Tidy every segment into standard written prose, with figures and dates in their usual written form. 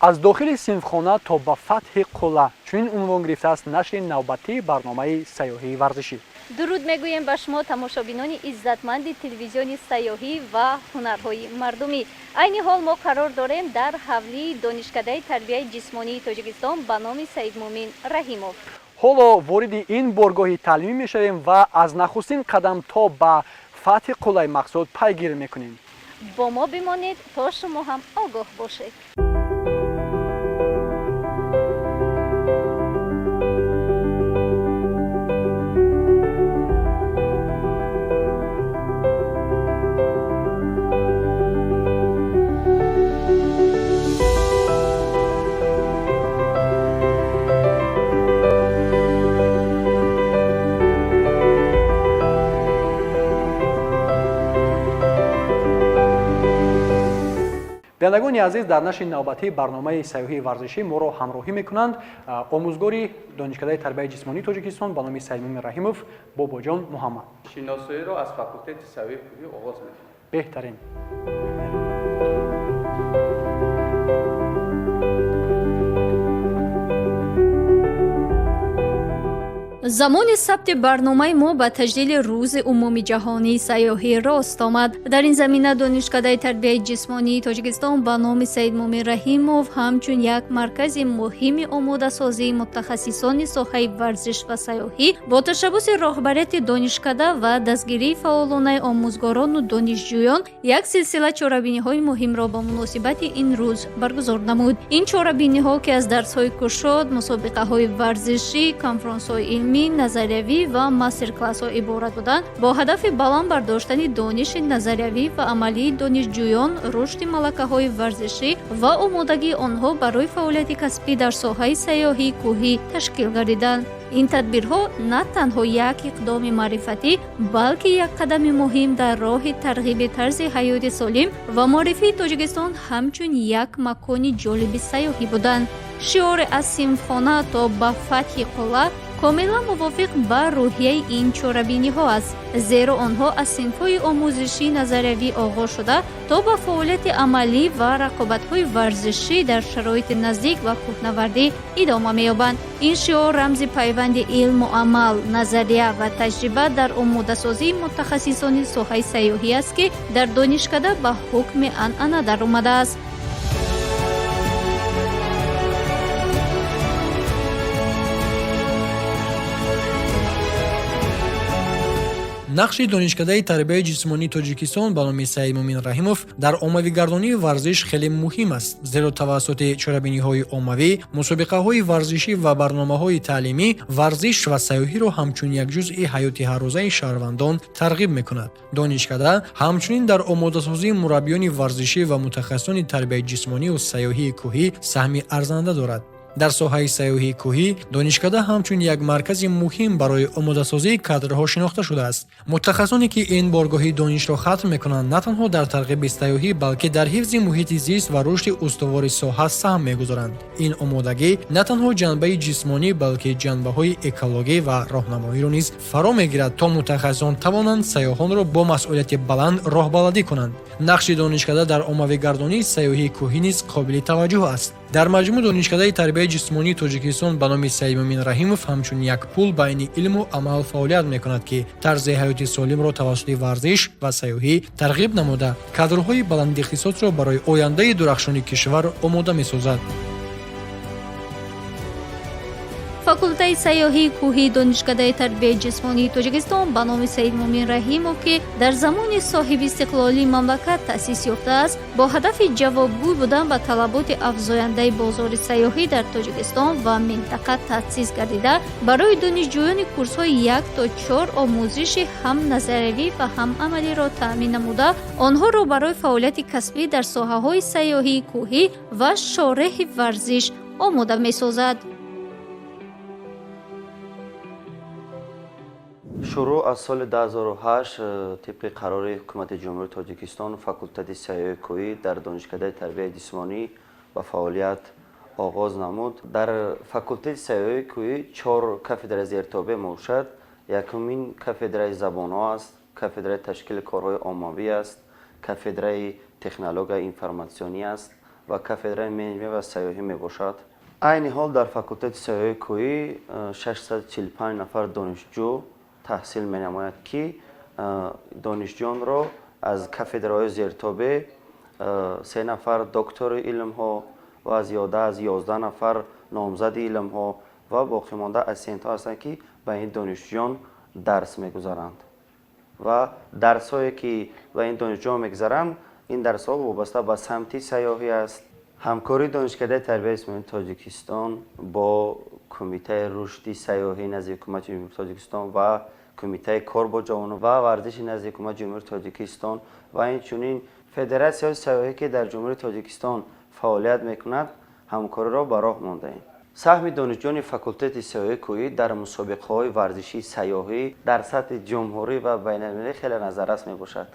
از داخل سینفخانه تا به فتح قله چنین عنوان گرفته است نشر نوبتی برنامه سیاحی ورزشی. درود میگوییم به شما تماشابینان عزتمند تلویزیون سیاحی و هنرهای مردمی. عین حال ما قرار داریم در حولی دانشکده تربیت جسمانی تاجیکستان به نام سید مومن رحیموف. حالا وارد این بارگاه تعلیمی میشویم و از نخستین قدم تا به فتح قله مقصود پیگیری میکنیم. با ما بمانید تا شما هم آگاه باشید. بینندگان عزیز، در نشر نوبتی برنامه سیاحی ورزشی ما را همراهی میکنند آموزگاری دانشکده تربیت جسمانی تاجیکستان به نام سید مومن رحیموف باباجان محمد. شناسایی را از فاکولته سیاحی کوهی آغاز میکنیم. بهترین. زمان ثبت برنامه ما به تجلیل روز عمومی جهانی سیاحی راست آمد. در این زمینه دانشکده تربیت جسمانی تاجیکستان به نام سید مومن رحیموف همچون یک مرکز مهم آماده سازی متخصصان ساحه ورزش و سیاحی با تشبث رهبریت دانشکده و دستگیری فعالانه آموزگاران و دانشجویان یک سلسله چاره‌بینی‌های مهم را با مناسبت این روز برگزار نمود. این چاره‌بینی‌ها که از درس‌های کشاد، مسابقه‌های ورزشی، کنفرانس‌های علمی، نظریوی و ماستر کلاس ها عبارت بودند با هدف بلند برداشتن دانش نظریوی و عملی دانشجویان، رشد ملکه های ورزشی و آمادگی آنها برای فعالیت کسبی در ساحه سیاحی کوهی تشکیل گردیدند. این تدبیرها نه تنها یک اقدام معرفتی بلکه یک قدم مهم در راه ترغیب طرز حیات سالم و معرفی تاجیکستان همچون یک مکان جالب سیاحی بودند. شعار از سینفخانه تا به فتح قله کاملا موافق با روحیه این چاره‌بینی‌ها است، زیرا آنها از صنف‌های آموزشی نظریوی آغاز شده تا به فعالیت عملی و رقابت‌های ورزشی در شرایط نزدیک و کوهنوردی ادامه می‌یابند. این شعار رمز پیوند علم و عمل، نظریه و تجربه در آماده‌سازی متخصصان ساحه سیاحی است که در دانشکده به حکم عنعنه درآمده است. نقش دانشکده تربیت جسمانی تاجیکستان به نام سید مومن رحیموف در عمومی‌گردانی ورزش خیلی مهم است، زیرا توسط چاره‌بینی‌های عمومی، مسابقه‌های ورزشی و برنامه‌های تعلیمی ورزش و سیاحی را همچون یک جزء حیات هرروزه شهروندان ترغیب می‌کند. دانشکده همچنین در آماده‌سازی مربیان ورزشی و متخصصان تربیت جسمانی و سیاحی کوهی سهمی ارزنده دارد. در ساحه سیاحی کوهی دانشکده همچون یک مرکز مهم برای آماده‌سازی کادرها شناخته شده است. متخصصانی که این بارگاهی دانش را ختم می‌کنند نه تنها در ترغیب سیاحی بلکه در حفظ محیط زیست و رشد استوار ساحه سهم می‌گذارند. این آمادگی نه تنها جنبه جسمانی بلکه جنبه‌های اکولوژی و راهنمایی را نیز فرا می‌گیرد تا متخصصان توانند سیاحان را با مسئولیت بلند راهبردی کنند. نقش دانشکده در عمومی‌گردانی سیاحی کوهی نیز قابل توجه است. در مجموع دانشکده تربیت جسمانی تاجیکستان به نام سید مومن رحیموف همچون یک پل بین علم و عمل فعالیت می‌کند که طرز حیات سالم را توسط ورزش و سیاحی ترغیب نموده کادرهای بلند اختصاص را برای آینده درخشان کشور آماده می‌سازد. فاکولته سیاحی کوهی دانشکده تربیت جسمانی تاجیکستان به نام سید مومن رحیموف که در زمان صاحب استقلالی مملکت تأسیس یافته است با هدف جوابگو بودن به طلبات افزاینده بازار سیاحی در تاجیکستان و منطقه تأسیس گردیده برای دانشجویان کورس‌های 1 تا 4 آموزش هم نظریوی و هم عملی را تأمین نموده آنها را برای فعالیت کسبی در ساحه‌های سیاحی کوهی و شارع ورزش آماده می‌سازد. شروع از سال 2008 طبق قرار حکومت جمهوری تاجیکستان فاکولته سیاحی کوهی در دانشکده تربیت جسمانی به فعالیت آغاز نمود. در فاکولته سیاحی کوهی 4 کافدره زیرتابع موجود. یکمین کافدره زبان‌ها است، کافدره تشکیل کارهای عمومی است، کافدره تکنولوژی اینفورماسیونی است ва кафедраи менеҷмент ва сайёҳӣ мебошад. айни ҳол дар факултати сайёҳии кӯҳӣ 645 нафар донишҷӯ таҳсил менамояд ки донишҷӯёнро аз кафедраҳои зертобе 3 нафар доктори илмҳо ва зиёда аз 11 нафар номзади илмҳо ва боқимонда ассистентҳо ҳастанд ки ба ин донишҷӯён дарс мегузаранд ва дарсҳое ки ба ин донишҷӯён мегузаранд ин дарсҳо вобаста ба самти сайёҳӣ аст. ҳамкории донишкадаи тарбияи ҷисмонии тоҷикистон бо кумитаи рушди сайёҳӣ назди ҳукумати ҷумҳурии тоҷикистон ва кумитаи кор бо ҷавонон ва варзиши назди ҳукумати ҷумҳурии тоҷикистон ва инчунин федератсияҳои сайёҳӣ ки дар ҷумҳурии тоҷикистон фаъолият мекунад ҳамкориро ба роҳ мондаем. саҳми донишҷӯёни факултати сайёҳии кӯҳӣ дар мусобиқаҳои варзишии сайёҳӣ дар сатҳи ҷумҳурӣ ва байналмилалӣ хеле назаррас мебошад.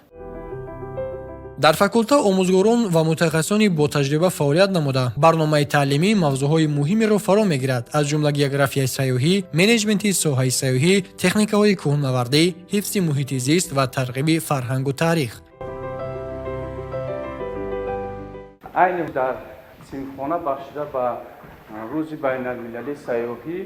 дар факулта омӯзгорон ва мутахассисони ботаҷриба фаъолият намуда барномаи таълимӣ мавзӯъҳои муҳимеро фаро мегирад, аз ҷумла географияи сайёҳӣ, менеҷменти соҳаи сайёҳӣ, техникаҳои кӯҳнавардӣ, ҳифзи муҳити зист ва тарғиби фарҳангу таърих. айни дар симхона бахшида ба рӯзи байналмилалии сайёҳӣ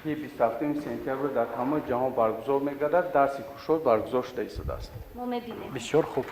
ки 27 сентябр дар тамоми ҷаҳон баргузор мегардад, дарси кушод баргузор шуда истодааст. мо мебинем. бисёр хуб.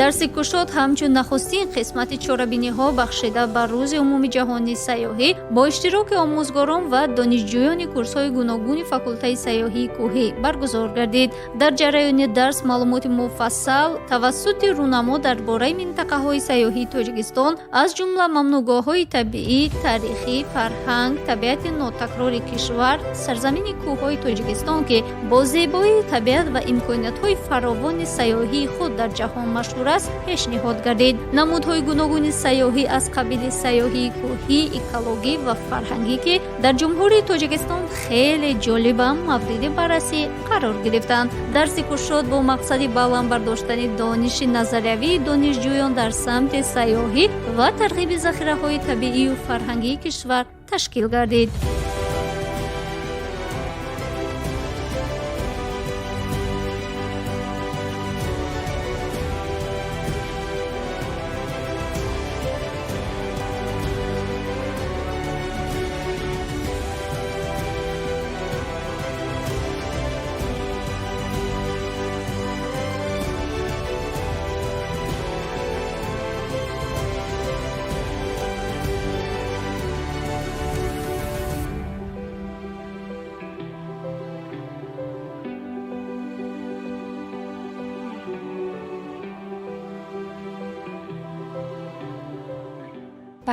дарси кушод ҳамчун нахустин қисмати чорабиниҳо бахшида ба рӯзи умуми ҷаҳонии сайёҳӣ бо иштироки омӯзгорон ва донишҷӯёни курсҳои гуногуни факултаи сайёҳии кӯҳӣ баргузор гардид. дар ҷараёни дарс маълумоти муфассал тавассути рӯнамо дар бораи минтақаҳои сайёҳии Тоҷикистон аз ҷумла мамнӯъгоҳҳои табиӣ, таърихӣ, фарҳанг, табиати нотакрори кишвар, сарзамини кӯҳҳои Тоҷикистон ки бо зебоии табиат ва имкониятҳои фаровони сайёҳии худ дар ҷаҳон машҳур аст, пешниҳод гардид. намудҳои гуногуни сайёҳӣ аз қабили сайёҳии кӯҳӣ, экологӣ ва фарҳангӣ ки дар ҷумҳурии Тоҷикистон хеле ҷолибанд, мавриди баррасӣ қарор гирифтанд. дарси кушод бо мақсади баланд бардоштани дониши назариявии донишҷӯён дар самти сайёҳӣ ва тарғиби захираҳои табиию фарҳангии кишвар ташкил гардид.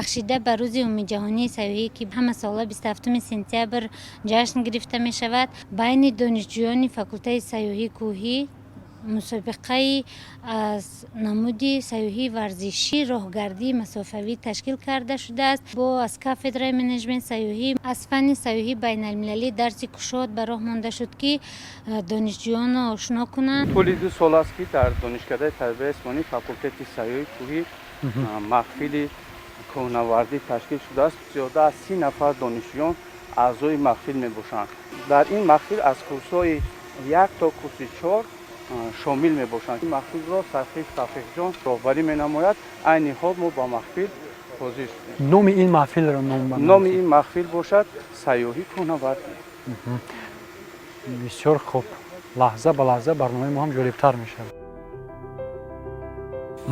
бахшида ба рӯзи умумиҷаҳонии сайёҳӣ ки ҳамасола 27 сентябр ҷашн гирифта мешавад, байни донишҷӯёни факултаи сайёҳии кӯҳӣ мусобиқаи аз намуди сайёҳии варзишӣ роҳгардии масофавӣ ташкил карда шудааст. бо аз кафедраи менеҷмент сайёҳӣ аз фанни сайёҳии байналмилалӣ дарси кушод ба роҳ монда шуд ки донишҷӯёнро ошно кунанд. тӯли 2 сол аст ки дар донишкадаи тарбияи ҷисмонии факултати сайёҳии кӯҳӣ маҳфили кӯҳнавардӣ ташкил шудааст. зиёда аз 30 нафар донишҷӯён аъзои маҳфил мебошанд. дар ин маҳфил аз курсҳои 1 то курси 4 шомил мебошанд. ин маҳфилро сархиш тафиқҷон роҳбарӣ менамояд. айни ҳол мо ба маҳфил ҳозир шудем. номи ин маҳфилро номи ин маҳфил бошад сайёҳӣ кӯҳнавардӣ. бисёр хуб. лаҳза ба лаҳза барномаи мо ҳам ҷолибтар мешавад.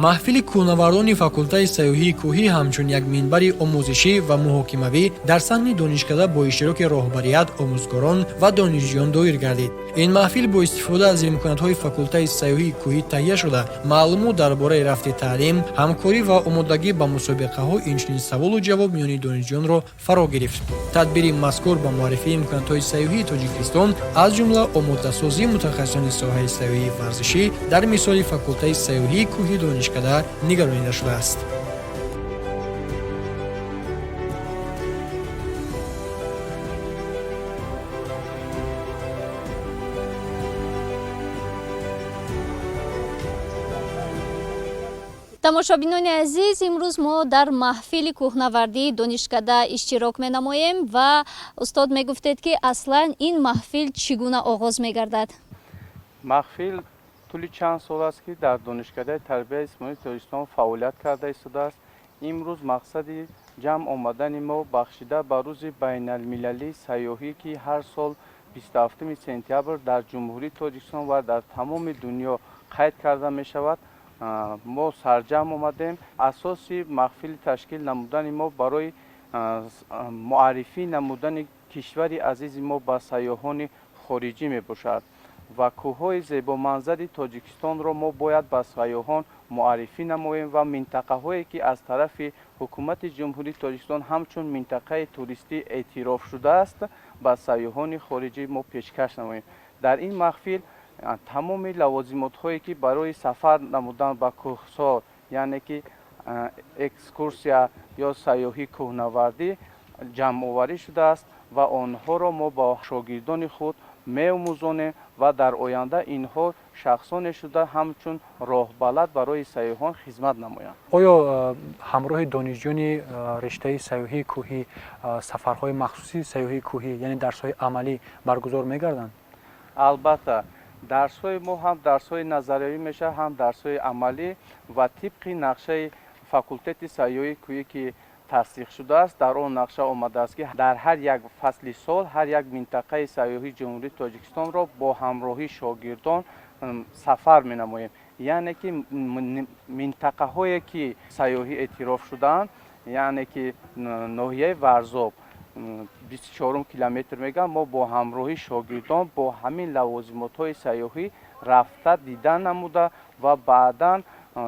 маҳфили кӯҳнавардони факултаи сайёҳии кӯҳӣ ҳамчун як минбари омӯзишӣ ва муҳокимавӣ дар саҳни донишкада бо иштироки роҳбарият, омӯзгорон ва донишҷӯён доир гардид. ин маҳфил бо истифода аз имкониятҳои факултаи сайёҳии кӯҳӣ таҳия шуда маълумот дар бораи рафти таълим, ҳамкорӣ ва омодагӣ ба мусобиқаҳо, инчунин саволу ҷавоб миёни донишҷӯёнро фаро гирифт. тадбири мазкур ба муаррифии имкониятҳои сайёҳии Тоҷикистон аз ҷумла омодасозии мутахассисони соҳаи сайёҳии варзишӣ дар мисоли факултаи сайёҳии кӯҳӣ донишкада нигаронида шудааст. тамошобинони азиз, имрӯз мо дар маҳфили кӯҳнавардии донишкада иштирок менамоем ва устод мегуфтед ки аслан ин маҳфил чӣ гуна оғоз мегардад? маҳфил طول چند سال است که در دانشکده تربیت جسمانی تاجیکستان فعالیت کرده ایستاده است. امروز مقصد جمع آمدن ما بخشیده به روز بین المللی سیاحی که هر سال 27 سپتامبر در جمهوری تاجیکستان و در تمام دنیا قید کرده می شود. ما سرجم آمدیم. اساسی محفل تشکیل نمودن ما برای معرفی نمودن کشور عزیز ما به سیاحان خارجی می باشد و کوههای زیبا منظر تاجیکستان را ما باید به سیاحان معرفی نماییم و منطقه هایی که از طرف حکومت جمهوری تاجیکستان همچون منطقه توریستی اعتراف شده است به سیاحان خارجی ما پیشکش نماییم. در این محفل تمام لوازمات هایی که برای سفر نمودن به کوهسار یعنی که اکسکورسیا یا سیاحی کوهنوردی جمع آوری شده است و آنها را ما با شاگردان خود می‌آموزانیم و در آینده اینها شخصان شده همچون راهبلد برای سیاحان خدمت نمایند. آیا همراه دانشجویان رشته سیاحی کوهی سفرهای مخصوصی سیاحی کوهی یعنی درس‌های عملی برگزار می‌گردند؟ البته درس‌های ما هم درس‌های نظریه‌ای میشه هم درس‌های عملی و طبق نقشه فاکولته سیاحی کوهی که تصدیق شده است در آن نقشه آمده است که در هر یک فصل سال هر یک منطقه سیاحی جمهوری تاجیکستان را با همراهی شاگردان سفر می‌نماییم. یعنی که منطقه هایی که سیاحی اعتراف شدند یعنی که ناحیه ورزاب 24 کیلومتر میگن ما با همراهی شاگردان با همین لوازمات های سیاحی رفته دیدن نموده و بعدا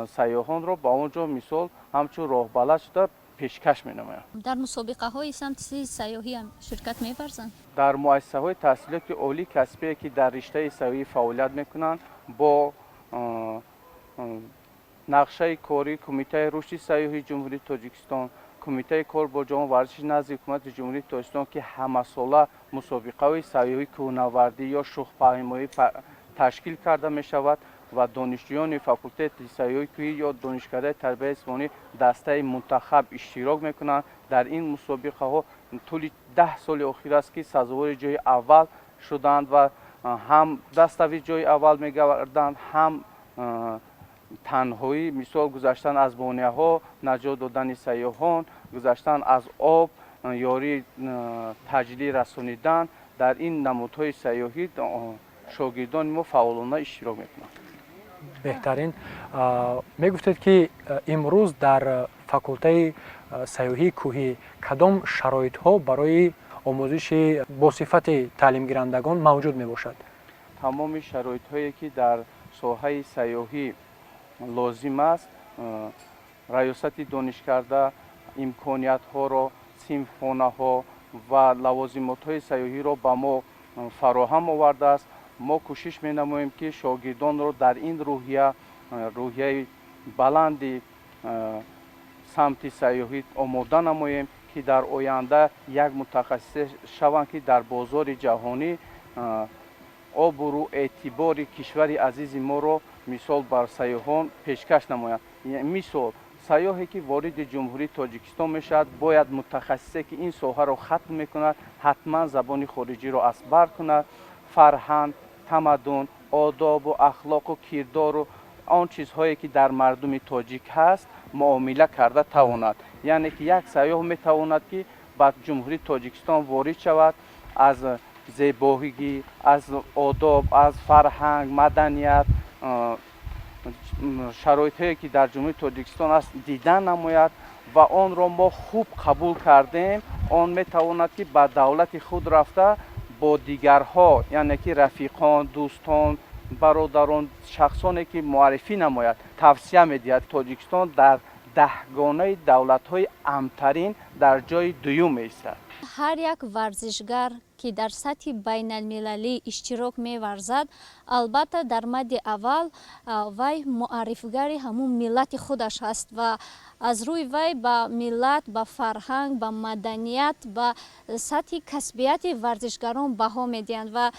سیاحان را با اونجا مثال همچون راهبلد شده پیشکش می‌نمایند. در مسابقه های سمت سیاحی هم شرکت می‌ورزند؟ در مؤسسه های تحصیلات عالی کسبی که در رشته سیاحی فعالیت میکنند با نقشه کاری کمیته رشد سیاحی جمهوری تاجیکستان کمیته کار با جامعه ورزش نزد حکومت جمهوری تاجیکستان که همه ساله مسابقه های سیاحی کوهنوردی یا شخم‌پیمایی تشکیل کرده می شود و دانشجویان فاکولته سیاحی کوهی یا دانشکده تربیت جسمانی دسته منتخب اشتراک میکنند. در این مسابقه ها طول 10 سال اخیر است که سزاوار جای اول شدند و هم دستاویز جای اول میگردند هم تنهایی مثال گذشتن از بانیه ها نجات دادن سیاحان گذشتن از آب یاری تجلی رسانیدن در این نمودهای سیاحی شاگردان ما فعالانه اشتراک میکنند. بهترین میگفتید که امروز در فاکولته سیاحی کوهی کدام شرایط ها برای آموزش با صفت تعلیم گیرندگان موجود می باشد؟ تمام شرایط هایی که در ساحه سیاحی لازم است ریاست دانشکده امکانیت ها را صنفخانه ها و لوازمات های سیاحی را به ما فراهم آورده است. ما کوشش می نماییم که شاگردان را در این روحیه بلند سمت سیاحی آماده نماییم که در آینده یک متخصص شوند که در بازار جهانی آبرو اعتبار کشور عزیز ما را مثال بر سیاحان پیشکش نمایند. مثال سیاحی که وارد جمهوری تاجیکستان میشد باید متخصصی که این ساحه را ختم میکند حتما زبان خارجی را از بر کند فرهنگ تمدن آداب و اخلاق و کردار و آن چیزهایی که در مردم تاجیک هست معامله کرده تواند. یعنی که یک سیاح میتواند که به جمهوری تاجیکستان وارد شود از زیبایی از آداب از فرهنگ مدنیت شرایطی که در جمهوری تاجیکستان است دیدن نماید و آن را ما خوب قبول کردیم آن میتواند که به دولت خود رفته با دیگرها یعنی که رفیقان دوستان برادران شخصانی که معرفی نماید توصیه میدهد تاجیکستان در 10 گانه دولت‌های امترین در جای دوم ایستد. هر یک ورزشگر که در سطح بین المللی اشتراک می‌ورزد البته در مد اول وی معرفیگری همون ملت خودش است و از روی وی به ملت به فرهنگ به مدنیت به سطح کسبیت ورزشگران بها میدهند و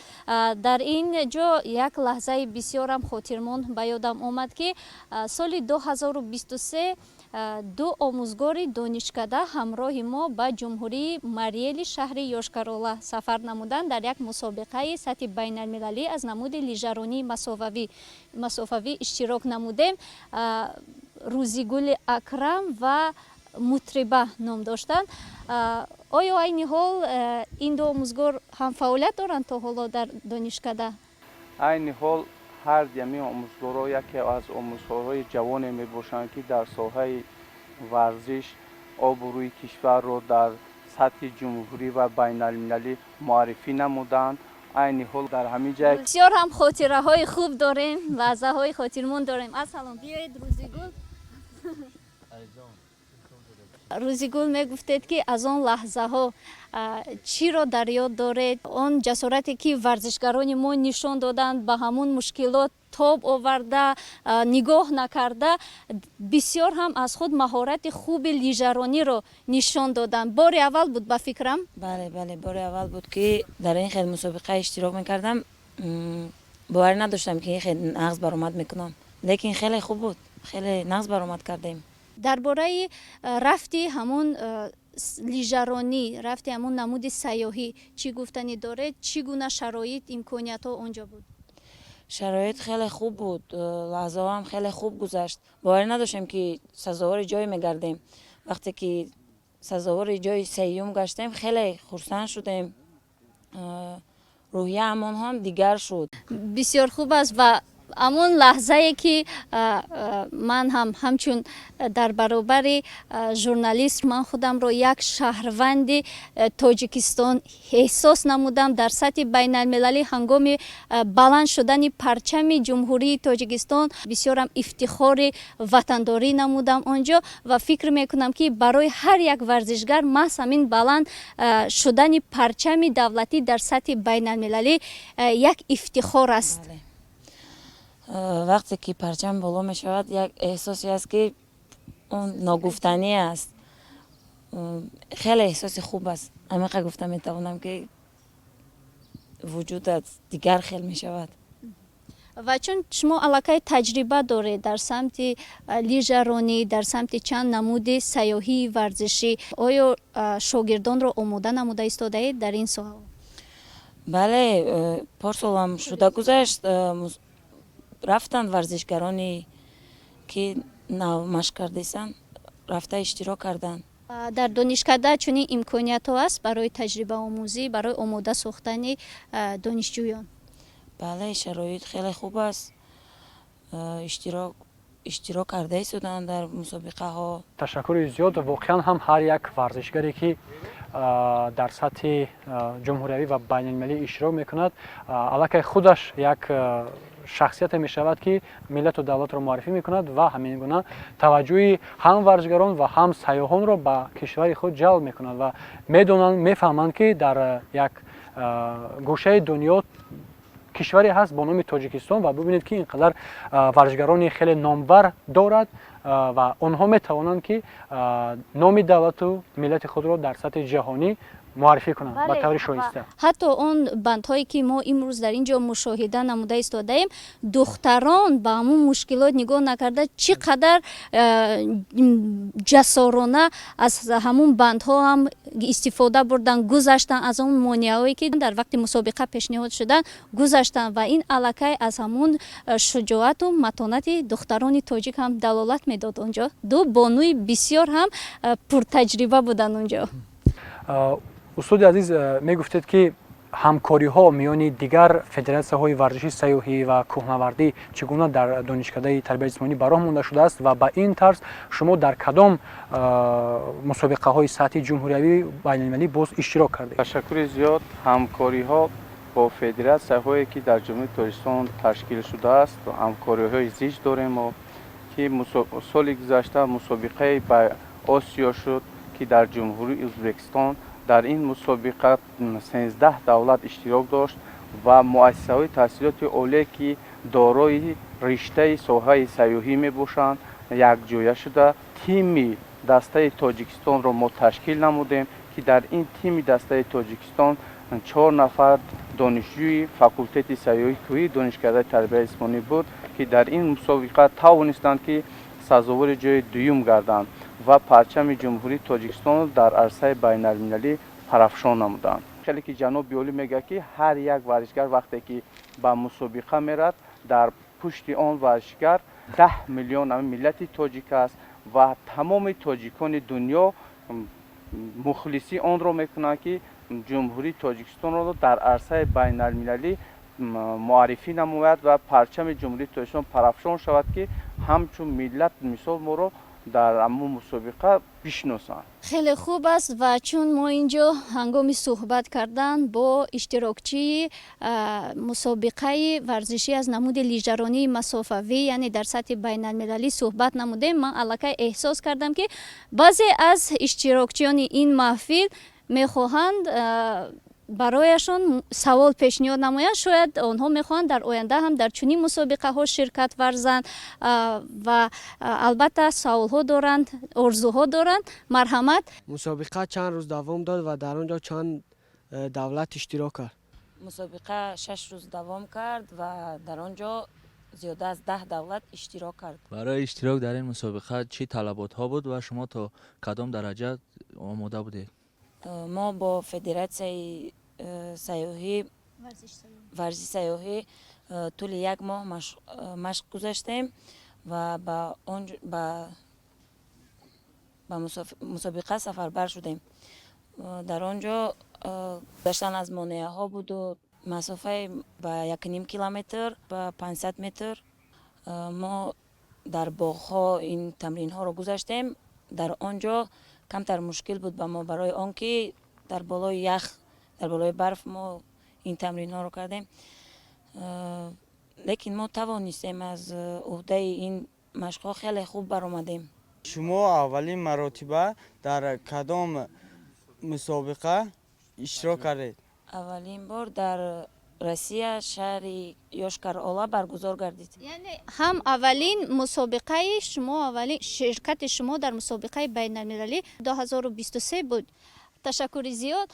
در این جا یک لحظه بسیارم خاطرمون به یادم آمد که سال 2023 ду омӯзгори донишкада ҳамроҳи мо ба ҷумҳурии Мариели шаҳри Йошкар-Ола сафар намуданд дар як мусобиқаи сатҳи байналмилалӣ аз намуди лижаронии масофавӣ иштирок намудем. Рӯзигули Акрам ва Мутриба ном доштанд. оё айни ҳол ин ду омӯзгор ҳам фаъолият доранд то ҳоло дар донишкада? айни ҳол ҳар ями омӯзгорҳо яке аз омӯзгорҳои ҷавоне мебошанд ки дар соҳаи варзиш обрӯи кишварро дар сатҳи ҷумҳурӣ ва байналмилалӣ муаррифӣ намуданд. айни ҳол дар ҳамин ҷай бисёр ҳам хотираҳои хуб дорем, лаҳзаҳои хотирмон дорем. Ассалом, биёед Рӯзигул. Рӯзигул, мегуфтед ки аз он лаҳзаҳо чиро дар ёд доред? Он ҷасорате ки варзишгарони мо нишон доданд, ба ҳамун мушкилот тоб оварда, нигоҳ накарда, бисёр ҳам аз худ маҳорати хуби лижарониро нишон доданд. Бори аввал буд ба фикрам? бале, бори аввал буд ки дар ин хел мусобиқа иштирок мекардам. боварӣ надоштам ки ин хел нағз баромад мекунам, лекин хеле хуб буд, хеле нағз баромад кардем. дар бораи рафти ҳамун лижаронӣ, рафти ҳамун намуди сайёҳӣ чӣ гуфтанӣ доред? Чӣ гуна шароит, имкониятҳо онҷо буд? шароит хеле хуб буд, лаҳзаҳоам хеле хуб гузашт. боварӣ надоштем ки сазовори ҷое мегардем. вақте ки сазовори ҷои сеюм гаштем, хеле хурсанд шудем. рӯҳияамон ҳам дигар шуд. бисёр хуб аст. ва амон лаҳзае ки ман ҳам ҳамчун дар баробари журналист ман худамро як шаҳрванди Тоҷикистон эҳсос намудам. дар сатҳи байналмилалӣ ҳангоми баланд шудани парчами ҷумҳурии Тоҷикистон бисёрам ифтихори ватандорӣ намудам онҷо ва фикр мекунам ки барои ҳар як варзишгар маҳз ҳамин баланд шудани парчами давлатӣ дар сатҳи байналмилалӣ як ифтихор аст. вақте ки парчам боло мешавад, як эҳсосе аст ки он ногуфтанӣ аст. хеле эҳсоси хуб аст. амиқа гуфта метавонам ки вуҷудат дигар хел мешавад. ва чун шумо аллакай таҷриба доред дар самти лижаронӣ, дар самти чанд намуди сайёҳии варзишӣ, оё шогирдонро омода намуда истодаед дар ин соҳа? бале, порсолам шуда гузашт, рафтанд варзишгарони ки нав машқ кардесанд, рафта иштирок карданд. дар донишкада чунин имкониятҳо аст барои таҷрибаомӯзӣ, барои омода сохтани донишҷӯён? бале, шароит хеле хуб аст. иштирок карда истоданд дар мусобиқаҳо. ташаккури зиёд. воқеан ҳам ҳар як варзишгаре ки дар сатҳи ҷумҳуриявӣ ва байналмилалӣ иштирок мекунад, аллакай худаш як шахсияте мешавад ки миллату давлатро муаррифӣ мекунад ва ҳамин гуна таваҷҷӯҳи ҳам варзишгарон ва ҳам сайёҳонро ба кишвари худ ҷалб мекунад ва медонанд, мефаҳманд ки дар як гӯшаи дунё кишваре ҳаст бо номи Тоҷикистон ва бубинед ки ин қадар варзишгарони хеле номбар дорад ва онҳо метавонанд ки номи давлату миллати худро дар сатҳи ҷаҳонӣ муаррифӣ кунанд ба таври шоиста. ҳатто он бандҳое ки мо имрӯз дар ин ҷо мушоҳида намуда истодаем, духтарон ба ҳамун мушкилот нигоҳ накарда чӣ қадар ҷасорона аз ҳамун бандҳо ҳам истифода бурданд, гузаштанд аз он монеаҳое ки дар вақти мусобиқа пешниҳод шуданд, гузаштанд ва ин аллакай аз ҳамун шуҷоату матонати духтарони тоҷик ҳам далолат медод. онҷо ду бонуи бисёр ҳам пуртаҷриба буданд онҷо. устоди азиз, мегуфтед ки ҳамкориҳо миёни дигар федератсияҳои варзиши сайёҳӣ ва кӯҳнавардӣ чӣ гуна дар донишкадаи тарбияти ҷисмонӣ ба роҳ монда шудааст ва ба ин тарз шумо дар кадом мусобиқаҳои сатҳи ҷумҳуриявӣ байналмилалӣ боз иштирок кардед? ташаккури зиёд. ҳамкориҳо бо федератсияҳое ки дар ҷумҳурии Тоҷикистон ташкил шудааст, ҳамкориҳои зич дорем ки соли гузашта мусобиқаи ба Осиё шуд ки дар ҷумҳурии Ӯзбекистон. дар ин мусобиқа 13 давлат иштирок дошт ва муассисаҳои таҳсилоти олие ки дорои риштаи соҳаи сайёҳӣ мебошанд якҷоя шуда тими дастаи Тоҷикистонро мо ташкил намудем ки дар ин тими дастаи Тоҷикистон 4 нафар донишҷӯи факултети сайёҳии кӯҳӣ донишкадаи тарбияти ҷисмонӣ буд ки дар ин мусобиқа тавонистанд ки сазовори ҷои дуюм гарданд ва парчами ҷумҳурии Тоҷикистонро дар арсаи байналмилалӣ парафшон намуданд. хеле ки ҷаноб Биёлӣ мегӯяд ки ҳар як варзишгар вақте ки ба мусобиқа мерад, дар пушти он варзишгар 10 миллион миллати тоҷик аст ва тамоми тоҷикони дунё мухлисӣ онро мекунанд ки ҷумҳурии Тоҷикистонро дар арсаи байналмилалӣ муаррифӣ намояд ва парчами ҷумҳурии Тоҷикистон парафшон шавад ки ҳамчун миллат мисол моро дар аммо мусобиқа бишносанд. хеле хуб аст ва чун мо инҷо ҳангоми суҳбат кардан бо иштирокчии мусобиқаи варзишӣ аз намуди лижаронии масофавӣ яъне дар сатҳи байналмилалӣ суҳбат намудем, ман аллакай эҳсос кардам ки баъзе аз иштирокчиёни ин маҳфил мехоҳанд барояшон савол пешниҳод намоянд, шояд онҳо мехоҳанд дар оянда ҳам дар чунин мусобиқаҳо ширкат варзанд ва албатта саволҳо доранд, орзуҳо доранд. Марҳамат. мусобиқа чанд рӯз давом дод ва дар он ҷо чанд давлат иштирок кард? мусобиқа 6 рӯз давом кард ва дар он ҷо зиёда аз 10 давлат иштирок кард. барои иштирок дар ин мусобиқа чӣ талаботҳо буд ва шумо то кадом дараҷа омода будед? мо бо федератсияи сайёҳӣ варзиши сайёҳӣ тӯли як моҳ машқ гузаштем ва ба мусобиқа сафарбар шудем. дар он ҷо гузаштан аз монеаҳо буду масофаи ба 1,5 километр ба 500 метр. мо дар боғҳо ин тамринҳоро гузаштем. дар он ҷо камтар мушкил буд ба мо барои он ки дар болои ях, дар болои барф мо ин тамринҳоро кардем. лекин мо тавонистем аз уҳдаи ин машқҳо хеле хуб баромадем. шумо аввалин маротиба дар кадом мусобиқа иштирок кардед? аввалин бор дар Россия шаҳри Йошкар-Ола баргузор гардид. Яъне ҳам аввалин мусобиқаи шумо, аввалин ширкати шумо дар мусобиқаи байналмилалӣ 2023 буд. Ташаккури зиёд.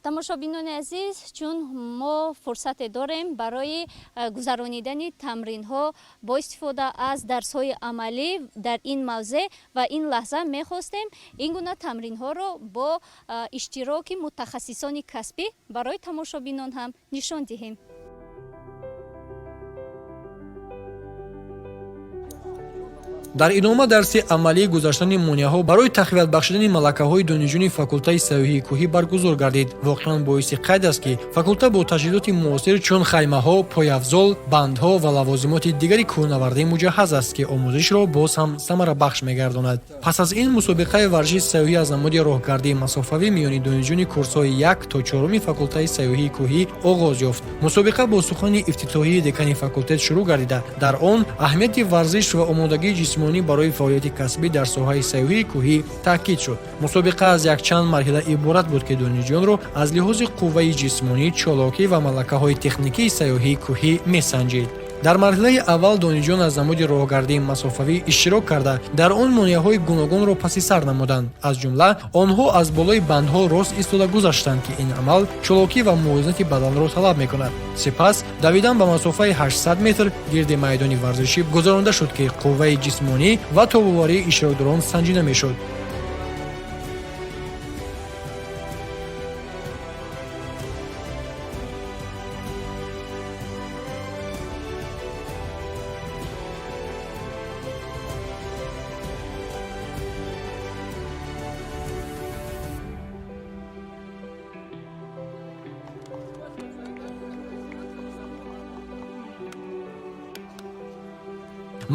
Тамошобинони азиз, чун мо фурсате дорем барои гузаронидани тамринҳо бо истифода аз дарсҳои амалӣ дар ин мавзеъ ва ин лаҳза мехостем ин гуна тамринҳоро бо иштироки мутахассисони касбӣ барои тамошобинон ҳам нишон диҳем. дар идома дарси амалии гузаштани монеаҳо барои тақвият бахшидани малакаҳои донишҷӯёни факултаи сайёҳии кӯҳӣ баргузор гардид. Воқеан боиси қайд аст ки факулта бо таҷҳизоти муосир чун хаймаҳо, пояфзол, бандҳо ва лавозимоти дигари кӯҳнавардӣ муҷаҳҳаз аст ки омӯзишро боз ҳам самарабахш мегардонад. Пас аз ин мусобиқаи варзиши сайёҳӣ аз намуди роҳгардии масофавӣ миёни донишҷӯёни курсҳои 1 то 4 факултаи сайёҳии кӯҳӣ оғоз ёфт. мусобиқа бо сухани ифтитоҳии декани факултет шурӯъ гардида, дар он аҳамияти варзиш ва омодагии ҷисмонӣ барои фаъолияти касбӣ дар соҳаи сайёҳии кӯҳӣ таъкид шуд. мусобиқа аз якчанд марҳила иборат буд ки донишҷӯёнро аз лиҳози қувваи ҷисмонӣ, чолокӣ ва малакаҳои техникии сайёҳии кӯҳӣ месанҷид. дар марҳилаи аввал донишҷӯён аз намуди роҳгардии масофавӣ иштирок карда, дар он монеаҳои гуногунро паси сар намуданд. аз ҷумла онҳо аз болои бандҳо рост истода гузаштанд ки ин амал чолокӣ ва мувозинати баданро талаб мекунад. сипас давидан ба масофаи 800 метр гирди майдони варзишӣ гузаронда шуд ки қувваи ҷисмонӣ ва тобоварии иштирокдорон санҷида мешуд.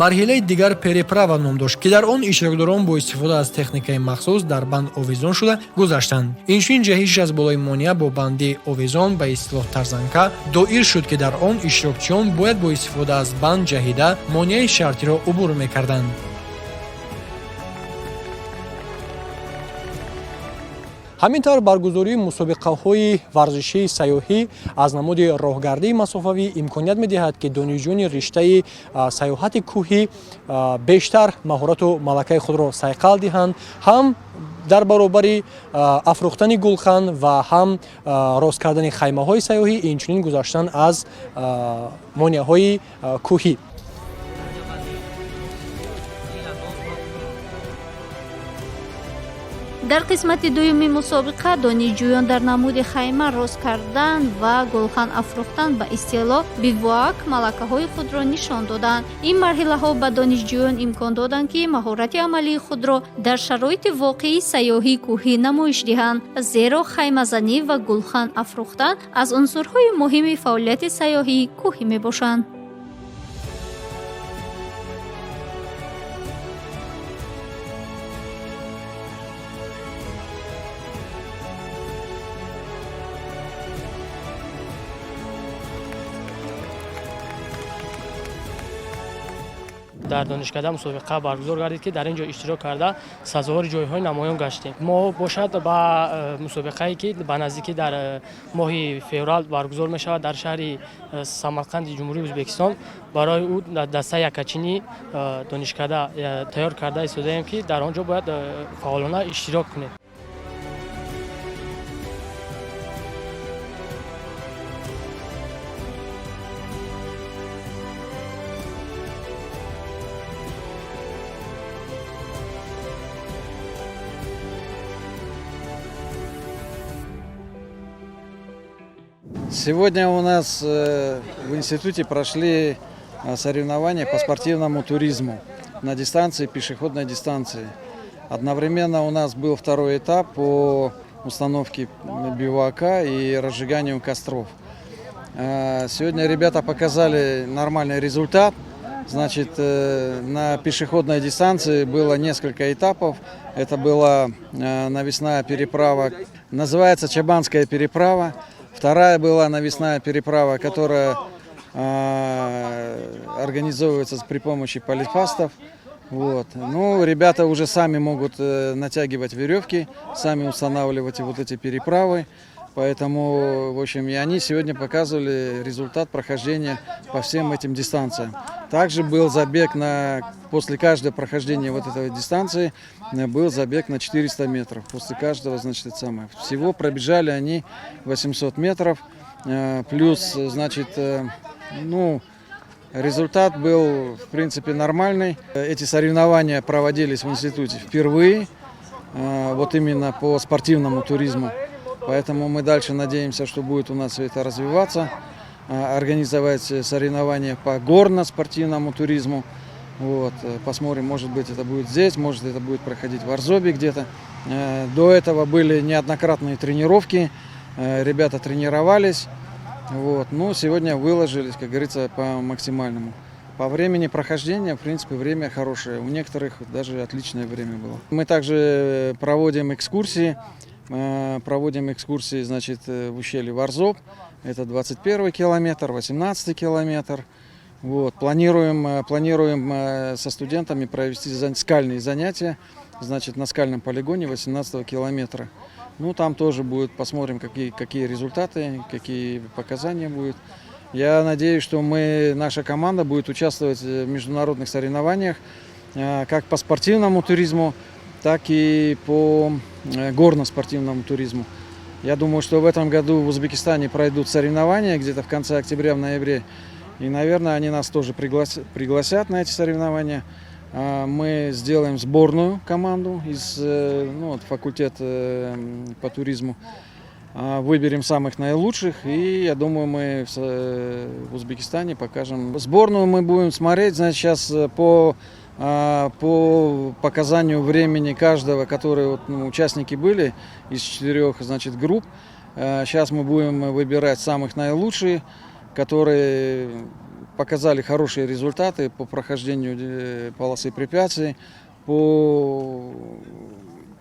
марҳилаи дигар переправа ном дошт ки дар он иштирокдорон бо истифода аз техникаи махсус дар банд овезон шуда гузаштанд. инчунин ҷаҳишаш аз болои монеа бо банди овезон ба истилоҳ тарзанка доир шуд ки дар он иштирокчиён бояд бо истифода аз банд ҷаҳида монеаи шартиро убур мекарданд. ҳамин тавр баргузории мусобиқаҳои варзишии сайёҳӣ аз намуди роҳгардии масофавӣ имконият медиҳад ки донишҷӯёни риштаи сайёҳати кӯҳӣ бештар маҳорату малакаи худро сайқал диҳанд, ҳам дар баробари афрохтани гулхан ва ҳам рост кардани хаймаҳои сайёҳӣ, инчунин гузаштан аз монеаҳои кӯҳӣ. дар қисмати дуюми мусобиқа донишҷӯён дар намуди хайма рост кардан ва гулхан афрохтан ба истилоҳ бивуак малакаҳои худро нишон доданд. Ин марҳилаҳо ба донишҷӯён имкон доданд ки маҳорати амалии худро дар шароити воқеии сайёҳии кӯҳӣ намоиш диҳанд, зеро хаймазанӣ ва гулхан афрохтан аз унсурҳои муҳими фаъолияти сайёҳии кӯҳӣ мебошанд. дар донишкада мусобиқа баргузор гардид ки дар ин ҷо иштирок карда сазовори ҷойҳои намоён гаштем. Мо бошад ба мусобиқае ки ба наздикӣ дар моҳи феврал баргузор мешавад дар шаҳри Самарқанди ҷумҳурии Ӯзбекистон, барои ӯ дастаи якачинӣ донишкада тайёр карда истодаем ки дар он ҷо бояд фаъолона иштирок кунем. Сегодня у нас в институте прошли соревнования по спортивному туризму на дистанции, пешеходной дистанции. Одновременно у нас был второй этап по установке бивуака и разжиганию костров. Сегодня ребята показали нормальный результат. Значит, на пешеходной дистанции было несколько этапов. Это была навесная переправа, называется Чабанская переправа. Вторая была навесная переправа, которая организовывается при помощи полифастов. Вот. Ну, ребята уже сами могут натягивать веревки, сами устанавливать вот эти переправы. Поэтому, в общем, и они сегодня показывали результат прохождения по всем этим дистанциям. Также был забег после каждого прохождения вот этой дистанции, был забег на 400 метров. После каждого, значит, это самое. Всего пробежали они 800 метров. Плюс, значит, результат был, в принципе, нормальный. Эти соревнования проводились в институте впервые, вот именно по спортивному туризму. Поэтому мы дальше надеемся, что будет у нас все это развиваться, организовать соревнования по горно-спортивному туризму. Вот. Посмотрим, может быть, это будет здесь, может, это будет проходить в Арзобе где-то. До этого были неоднократные тренировки, ребята тренировались. Вот. Ну, сегодня выложились, как говорится, по максимальному. По времени прохождения, в принципе, время хорошее. У некоторых даже отличное время было. Мы также проводим экскурсии. Значит, в ущелье Варзоб. Это 21 километр, 18 километр. Вот. Планируем со студентами провести скальные занятия, значит, на скальном полигоне 18 километра. Ну, там тоже будет, посмотрим, какие результаты, какие показания будут. Я надеюсь, что наша команда будет участвовать в международных соревнованиях, как по спортивному туризму, так и по горно-спортивному туризму. Я думаю, что в этом году в Узбекистане пройдут соревнования где-то в конце октября, в ноябре. И, наверное, они нас тоже пригласят на эти соревнования. Мы сделаем сборную команду из факультета по туризму. Выберем самых наилучших. И, я думаю, мы в Узбекистане покажем. Сборную мы будем смотреть, значит, сейчас по показанию времени каждого, которые участники были из 4, значит, групп. Сейчас мы будем выбирать самых наилучших, которые показали хорошие результаты по прохождению полосы препятствий, по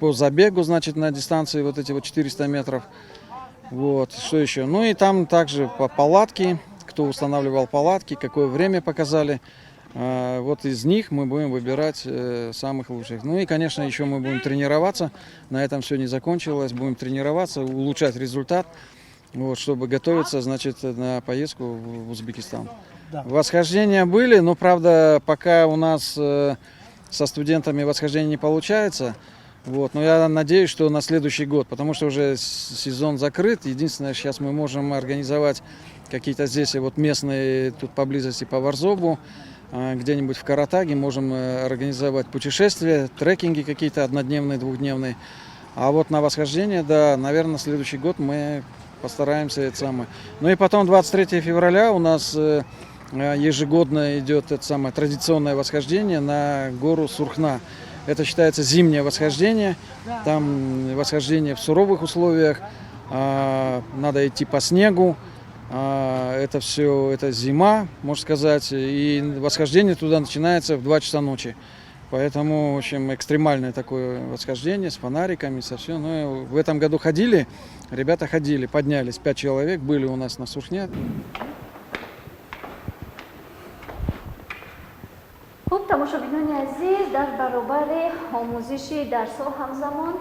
забегу, значит, на дистанции вот эти 400 метров. Вот, что еще? Ну и там также по палатке, кто устанавливал палатки, какое время показали. Вот из них мы будем выбирать самых лучших. Ну и, конечно, еще мы будем тренироваться. На этом все не закончилось. Будем тренироваться, улучшать результат, вот, чтобы готовиться, значит, на поездку в Узбекистан. Да. Восхождения были, но, правда, пока у нас со студентами восхождения не получается. Вот, но я надеюсь, что на следующий год, потому что уже сезон закрыт. Единственное, сейчас мы можем организовать какие-то здесь вот местные, тут поблизости по Варзобу, где-нибудь в Каратаге можем организовать путешествия, трекинги какие-то однодневные, двухдневные. А вот на восхождение, да, наверное, следующий год мы постараемся это самое. Ну и потом 23 февраля у нас ежегодно идет это самое традиционное восхождение на гору Сурхна. Это считается зимнее восхождение. Там восхождение в суровых условиях. Надо идти по снегу. Это все, это зима, можно сказать. И восхождение туда начинается в 2 часа ночи. Поэтому, в общем, экстремальное такое восхождение с фонариками, со всем. Ну, в этом году ходили, ребята ходили, поднялись. 5 человек были у нас на Сурхне. خب تماشابینان عزیز در برابر آموزش درس‌ها همزمان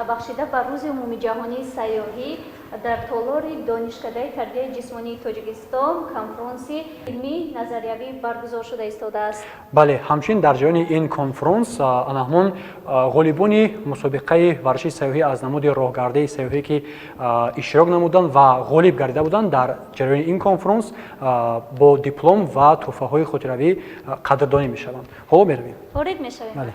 بخشیده بر روز عمومی جهانی سیاحی در تالار دانشکده تربیت جسمانی تاجیکستان کنفرانسی علمی نظریوی برگزار شده ایستاده است. بله، همچنین در جریان این کنفرانس آنهمان غالبان مسابقه ورزش سیاحی از نمود راهگردی سیاحی که اشتراک نمودند و غالب گردیده بودند در جریان این کنفرانس با دیپلم و تحفه‌های خاطره‌ای قدردانی می‌شوند. حالا می‌رویم. وارد می‌شویم. بله.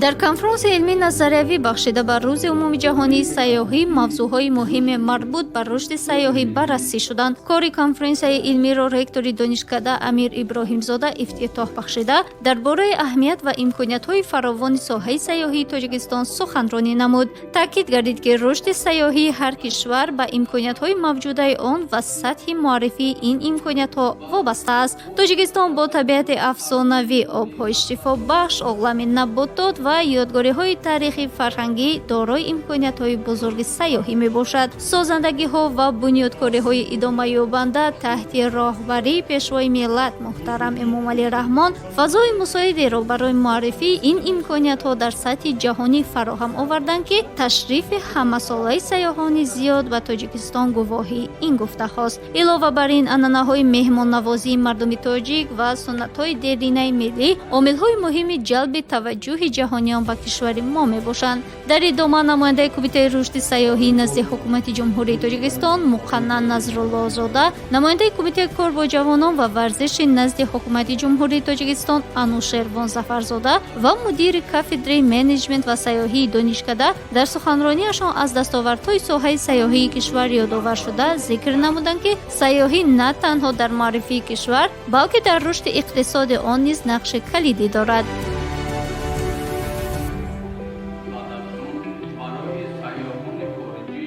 در کنفرانس علمی نظریوی بخشیده بر روز عمومی جهانی سیاحی موضوعهای مهم مربوط بر رشد سیاحی بررسی شدند. کار کنفرانس علمی را رکتور دانشکده امیر ابراهیم زاده افتتاح بخشیده درباره اهمیت و امکانات‌های فراوان ساحه سیاحی تاجیکستان سخنرانی نمود. تاکید گردید که رشد سیاحی هر کشور به امکانات‌های موجوده آن و سطح معرفی این امکانات‌ها وابسته است. تاجیکستان با طبیعت افسانه‌ای، آب‌های شفابخش، اقلام نباتات و یادگاری‌های تاریخی فرهنگی دارای امکانات‌های بزرگ سیاحی میباشد. سازندگی‌ها و بنیادکاری‌های ادامه یابنده تحت راهبری پیشوای ملت محترم امام علی رحمان فضای مساعدی را برای معرفی این امکانات‌ها در سطح جهانی فراهم آوردند که تشریف همه‌ساله سیاحان زیاد به تاجیکستان گواهی این گفته‌هاست. علاوه بر این عنعنه‌های مهمان نوازی مردم تاجیک و سنت‌های دیرینه ملی عامل‌های مهم جلب توجه جهانیان به کشور ما میباشند. در ادامه نماینده کمیته رشد سیاحی نزد حکومت جمهوری تاجیکستان مقنن نظرالله زاده، نماینده کمیته کار با جوانان و ورزش نزد حکومت جمهوری تاجیکستان انوشروان ظفرزاده و مدیر کافدره منیجمنت و سیاحی دانشکده در سخنرانیشان از دستاوردهای ساحه سیاحی کشور یادآور شده ذکر نمودند که سیاحی نه تنها در معرفی کشور بلکه در رشد اقتصاد آن نیز نقش کلیدی دارد.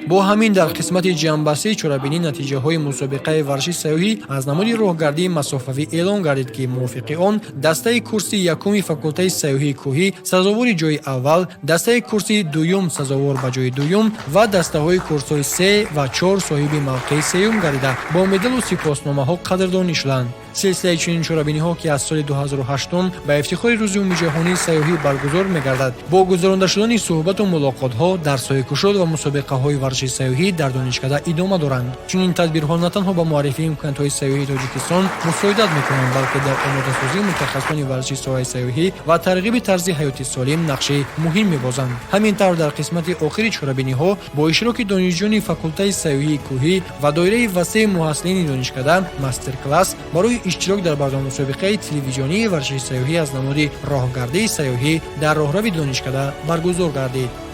با همین در قسمت جنبسته چرابینی نتیجه های مسابقه ورزش سیاحی از نمود راهگردی مسافوی اعلام گردید که موافق آن دسته کورس یکم فاکولته سیاحی کوهی سزاوار جای اول، دسته کورس دوم سزاوار به جای دوم و دسته های کورس های 3 و 4 صاحب موقع سیوم گردیده با مدال و سپاسنامه ها قدردانی شدند. سلسله چنین چرابینی ها که از سال 2008 به افتخار روز عمومی جهانی سیاحی برگزار می‌گردد با گذرانده شدن صحبت و ملاقات ها در سایه کشاد و مسابقه های ورزش سیاحی در دانشکده ادامه دارند. چنین تدبیرها نه تنها به معرفی امکانات سیاحی تاجیکستان مساعدت می‌کنند بلکه در آماده‌سازی متخصصان ورزش ساحه سیاحی و ترغیب طرز حیات سالم نقش مهم می‌بازند. همینطور در قسمت آخر چرابینی ها با اشتراک دانشجویان فاکولته سیاحی کوهی و دایره وسیع محصلین دانشکده ماستر کلاس برای اشتراک در برنامه مسابقه تلویزیونی ورزش سیاحی از نمود راهگردی سیاحی در راهرو دانشکده برگزار گردید.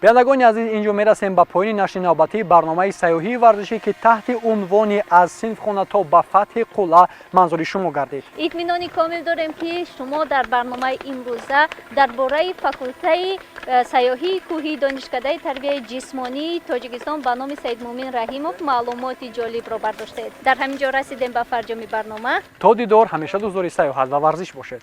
بینندگان عزیز، اینجا میرسیم به پایان نشر نوبتی برنامه سیاحی ورزشی که تحت عنوان از صنفخانه تا به فتح قلعه منظور شما گردید. اطمینان کامل داریم که شما در برنامه امروزه درباره فاکولته سیاحی کوهی دانشکده تربیت جسمانی تاجیکستان به نام سید مومن رحیموف معلومات جالب را برداشتید. در همین جا رسیدیم به فرجام برنامه. تا دیدار، همیشه دوستدار سیاحت و ورزش باشید.